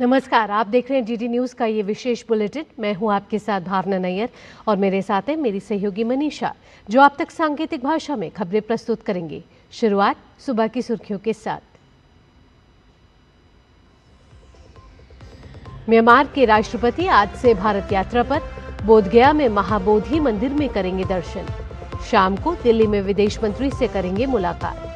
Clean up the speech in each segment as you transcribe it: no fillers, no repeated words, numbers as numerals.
नमस्कार, आप देख रहे हैं डीडी न्यूज का ये विशेष बुलेटिन। मैं हूं आपके साथ भावना नैयर और मेरे साथ है मेरी सहयोगी मनीषा, जो आप तक सांकेतिक भाषा में खबरें प्रस्तुत करेंगी। शुरुआत सुबह की सुर्खियों के साथ। म्यांमार के राष्ट्रपति आज से भारत यात्रा पर। बोधगया में महाबोधि मंदिर में करेंगे दर्शन। शाम को दिल्ली में विदेश मंत्री से करेंगे मुलाकात।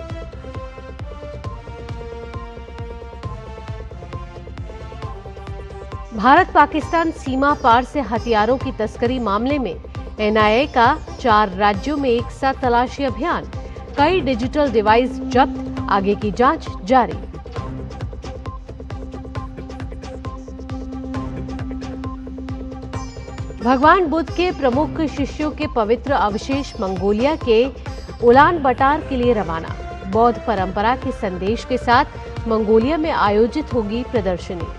भारत पाकिस्तान सीमा पार से हथियारों की तस्करी मामले में एनआईए का 4 राज्यों में एक साथ तलाशी अभियान। कई डिजिटल डिवाइस जब्त, आगे की जांच जारी। भगवान बुद्ध के प्रमुख शिष्यों के पवित्र अवशेष मंगोलिया के उलान बटार के लिए रवाना। बौद्ध परंपरा के संदेश के साथ मंगोलिया में आयोजित होगी प्रदर्शनी।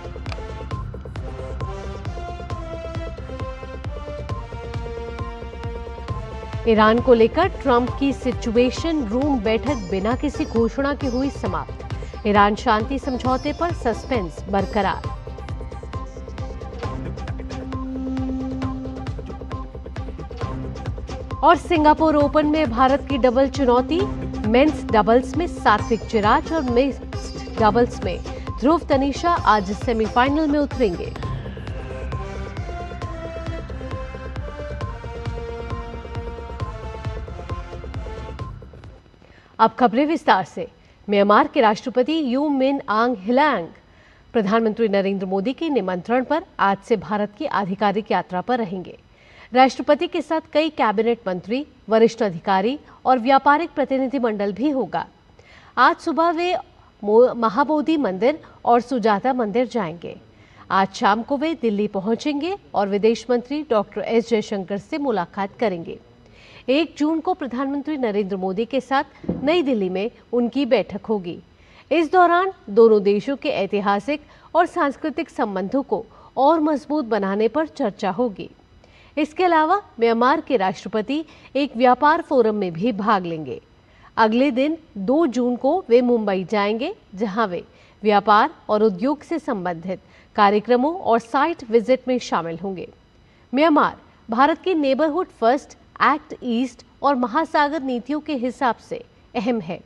ईरान को लेकर ट्रंप की सिचुएशन रूम बैठक बिना किसी घोषणा के हुई समाप्त। ईरान शांति समझौते पर सस्पेंस बरकरार। और सिंगापुर ओपन में भारत की डबल चुनौती। मेंस डबल्स में सात्विक चिराज और मिक्स्ड डबल्स में ध्रुव तनीषा आज सेमीफाइनल में उतरेंगे। अब खबरें विस्तार से। म्यांमार के राष्ट्रपति यू मिन आंग ह्लांग प्रधानमंत्री नरेंद्र मोदी के निमंत्रण पर आज से भारत की आधिकारिक यात्रा पर रहेंगे। राष्ट्रपति के साथ कई कैबिनेट मंत्री, वरिष्ठ अधिकारी और व्यापारिक प्रतिनिधिमंडल भी होगा। आज सुबह वे महाबोधि मंदिर और सुजाता मंदिर जाएंगे। आज शाम को वे दिल्ली पहुंचेंगे और विदेश मंत्री डॉक्टर एस जयशंकर से मुलाकात करेंगे। 1 जून को प्रधानमंत्री नरेंद्र मोदी के साथ नई दिल्ली में उनकी बैठक होगी। इस दौरान दोनों देशों के ऐतिहासिक और सांस्कृतिक संबंधों को और मजबूत बनाने पर चर्चा होगी। इसके अलावा म्यांमार के राष्ट्रपति एक व्यापार फोरम में भी भाग लेंगे। अगले दिन 2 जून को वे मुंबई जाएंगे, जहां वे व्यापार और उद्योग से संबंधित कार्यक्रमों और साइट विजिट में शामिल होंगे। म्यांमार भारत की नेबरहुड फर्स्ट, एक्ट ईस्ट और महासागर नीतियों के हिसाब से अहम है।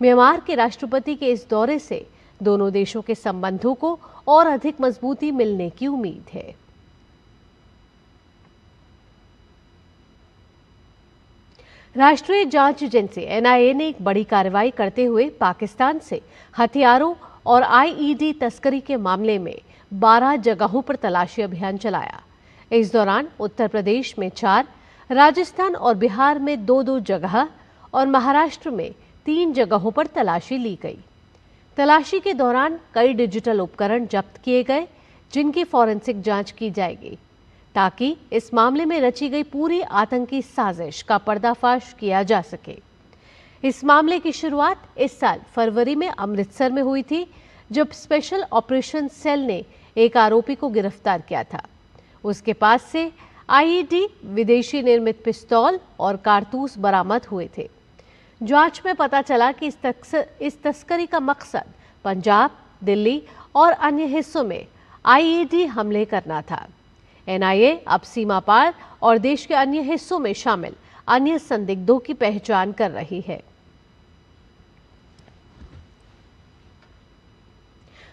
म्यांमार के राष्ट्रपति के इस दौरे से दोनों देशों के संबंधों को और अधिक मजबूती मिलने की उम्मीद है। राष्ट्रीय जांच एजेंसी एनआईए ने एक बड़ी कार्रवाई करते हुए पाकिस्तान से हथियारों और आईईडी तस्करी के मामले में 12 जगहों पर तलाशी अभियान चलाया। इस दौरान उत्तर प्रदेश में 4, राजस्थान और बिहार में 2-2 जगह और महाराष्ट्र में 3 जगहों पर तलाशी ली गई। तलाशी के दौरान कई डिजिटल उपकरण जब्त किए गए, जिनकी फॉरेंसिक जांच की जाएगी, ताकि इस मामले में रची गई पूरी आतंकी साजिश का पर्दाफाश किया जा सके। इस मामले की शुरुआत इस साल फरवरी में अमृतसर में हुई थी, जब स्पेशल ऑपरेशन सेल ने एक आरोपी को गिरफ्तार किया था। उसके पास से आईईडी, विदेशी निर्मित पिस्तौल और कारतूस बरामद हुए थे। जांच में पता चला कि इस तस्करी का मकसद पंजाब, दिल्ली और अन्य हिस्सों में आईईडी हमले करना था। एनआईए अब सीमा पार और देश के अन्य हिस्सों में शामिल अन्य संदिग्धों की पहचान कर रही है।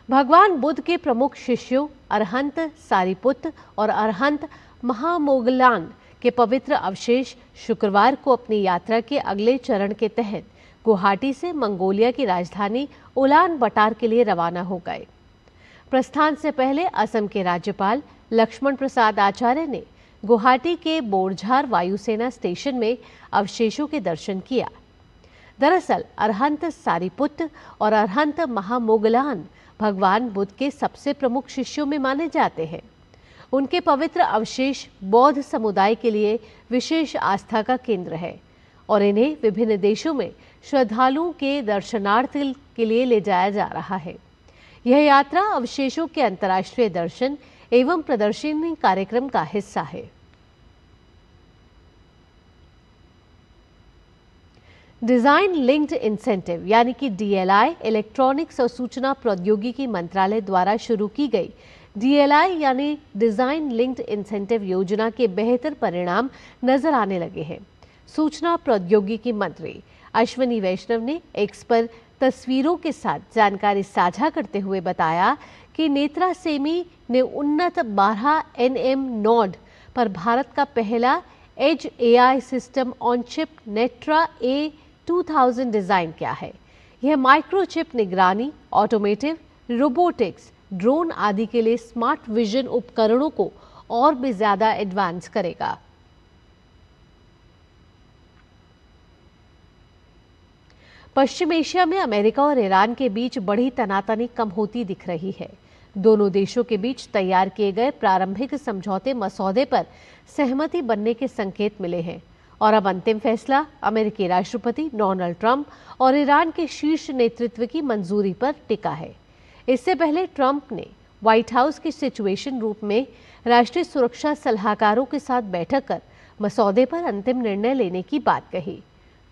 भगवान बुद्ध के प्रमुख शिष्यों अरहंत सारिपुत्र और अरहंत महामोगलान के पवित्र अवशेष शुक्रवार को अपनी यात्रा के अगले चरण के तहत गुवाहाटी से मंगोलिया की राजधानी उलान बटार के लिए रवाना हो गए। प्रस्थान से पहले असम के राज्यपाल लक्ष्मण प्रसाद आचार्य ने गुवाहाटी के बोरझार वायुसेना स्टेशन में अवशेषों के दर्शन किया। दरअसल अरहंत सारिपुत्र और अरहंत महामोगलान भगवान बुद्ध के सबसे प्रमुख शिष्यों में माने जाते हैं। उनके पवित्र अवशेष बौद्ध समुदाय के लिए विशेष आस्था का केंद्र है और इन्हें विभिन्न देशों में श्रद्धालुओं के दर्शनार्थ के लिए ले जाया जा रहा है। यह यात्रा अवशेषों के अंतर्राष्ट्रीय दर्शन एवं प्रदर्शनी कार्यक्रम का हिस्सा है। डिजाइन लिंक्ड इंसेंटिव यानी कि डीएलआई इलेक्ट्रॉनिक्स और सूचना प्रौद्योगिकी मंत्रालय द्वारा शुरू की गई डीएलआई यानी डिजाइन लिंक्ड इंसेंटिव योजना के बेहतर परिणाम नजर आने लगे हैं। सूचना प्रौद्योगिकी मंत्री अश्विनी वैष्णव ने एक्स पर तस्वीरों के साथ जानकारी साझा करते हुए बताया कि नेत्रा सेमी ने उन्नत 12 एनएम नोड पर भारत का पहला edge AI system on chip Netra A2000 design किया है। यह माइक्रोचिप निगरानी, ऑटोमेटिव, रोबोटिक्स, ड्रोन आदि के लिए स्मार्ट विजन उपकरणों को और भी ज्यादा एडवांस करेगा। पश्चिम एशिया में अमेरिका और ईरान के बीच बढ़ी तनातनी कम होती दिख रही है। दोनों देशों के बीच तैयार किए गए प्रारंभिक समझौते मसौदे पर सहमति बनने के संकेत मिले हैं और अब अंतिम फैसला अमेरिकी राष्ट्रपति डोनाल्ड ट्रंप और ईरान के शीर्ष नेतृत्व की मंजूरी पर टिका है। इससे पहले ट्रंप ने व्हाइट हाउस के सिचुएशन रूम में राष्ट्रीय सुरक्षा सलाहकारों के साथ बैठक कर मसौदे पर अंतिम निर्णय लेने की बात कही।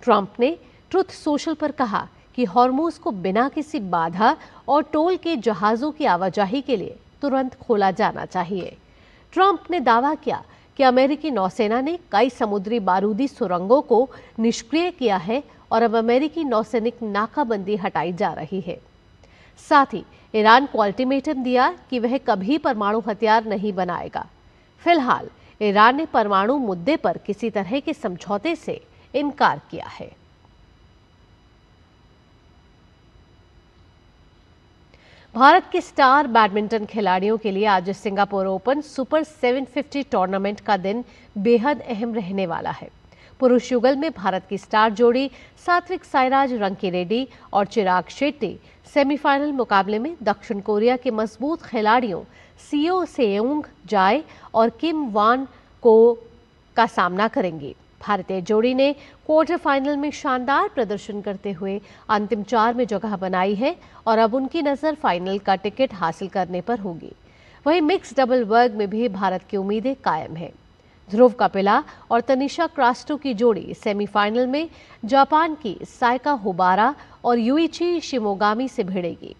ट्रंप ने ट्रुथ सोशल पर कहा कि हॉर्मुज को बिना किसी बाधा और टोल के जहाजों की आवाजाही के लिए तुरंत खोला जाना चाहिए। ट्रंप ने दावा किया कि अमेरिकी नौसेना ने कई समुद्री बारूदी सुरंगों को निष्क्रिय किया है और अब अमेरिकी नौसैनिक नाकाबंदी हटाई जा रही है। साथ ही ईरान को अल्टीमेटम दिया कि वह कभी परमाणु हथियार नहीं बनाएगा। फिलहाल ईरान ने परमाणु मुद्दे पर किसी तरह के समझौते से इनकार किया है। भारत के स्टार बैडमिंटन खिलाड़ियों के लिए आज सिंगापुर ओपन सुपर 750 टूर्नामेंट का दिन बेहद अहम रहने वाला है। पुरुष युगल में भारत की स्टार जोड़ी सात्विक साईराज रंकीरेड्डी और चिराग शेट्टी सेमीफाइनल मुकाबले में दक्षिण कोरिया के मजबूत खिलाड़ियों सियो सेयोंग जाए और किम वान को का सामना करेंगी। भारतीय जोड़ी ने क्वार्टर फाइनल में शानदार प्रदर्शन करते हुए अंतिम 4 में जगह बनाई है और अब उनकी नजर फाइनल का टिकट हासिल करने पर होगी। वहीं मिक्स डबल वर्ग में भी भारत की उम्मीदें कायम हैं। ध्रुव कपिला और तनिषा क्रास्टो की जोड़ी सेमीफाइनल में जापान की साइका होबारा और युइची शिमोगामी से भिड़ेगी।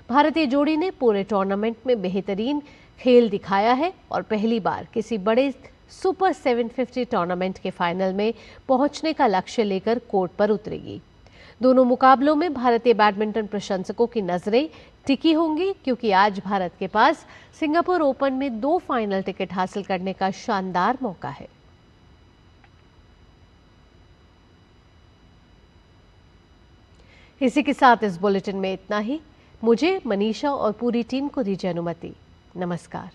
भारतीय जोड़ी ने पूरे टूर्नामेंट में बेहतरीन खेल दिखाया है और पहली बार किसी बड़े सुपर 750 टूर्नामेंट के फाइनल में पहुंचने का लक्ष्य लेकर कोर्ट पर उतरेगी। दोनों मुकाबलों में भारतीय बैडमिंटन प्रशंसकों की नजरें टिकी होंगी क्योंकि आज भारत के पास सिंगापुर ओपन में 2 फाइनल टिकट हासिल करने का शानदार मौका है। इसी के साथ इस बुलेटिन में इतना ही। मुझे, मनीषा और पूरी टीम को दीजिए अनुमति। नमस्कार।